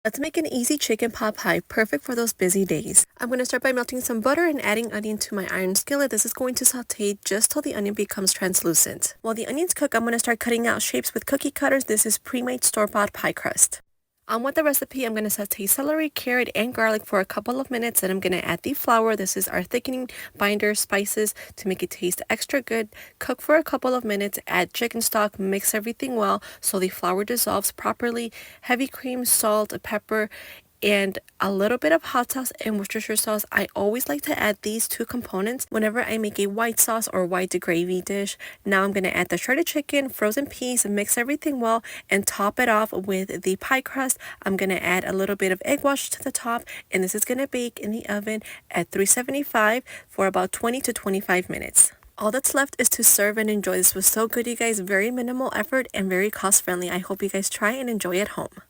Let's make an easy chicken pot pie, perfect for those busy days. I'm going to start by melting some butter and adding onion to my iron skillet. This is going to saute just till the onion becomes translucent. While the onions cook, I'm going to start cutting out shapes with cookie cutters. This is pre-made store-bought pie crust. On with the recipe, I'm going to saute celery, carrot, and garlic for a couple of minutes. Then I'm going to add the flour. This is our thickening binder spices to make it taste extra good. Cook for a couple of minutes, add chicken stock, mix everything well so the flour dissolves properly. Heavy cream, salt, pepper, and a little bit of hot sauce and Worcestershire sauce. I always like to add these two components whenever I make a white sauce or white gravy dish. Now I'm going to add the shredded chicken, frozen peas, mix everything well, and top it off with the pie crust. I'm going to add a little bit of egg wash to the top, and this is going to bake in the oven at 375 for about 20 to 25 minutes. All that's left is to serve and enjoy. This was so good, you guys. Very minimal effort and very cost friendly. I hope you guys try and enjoy at home.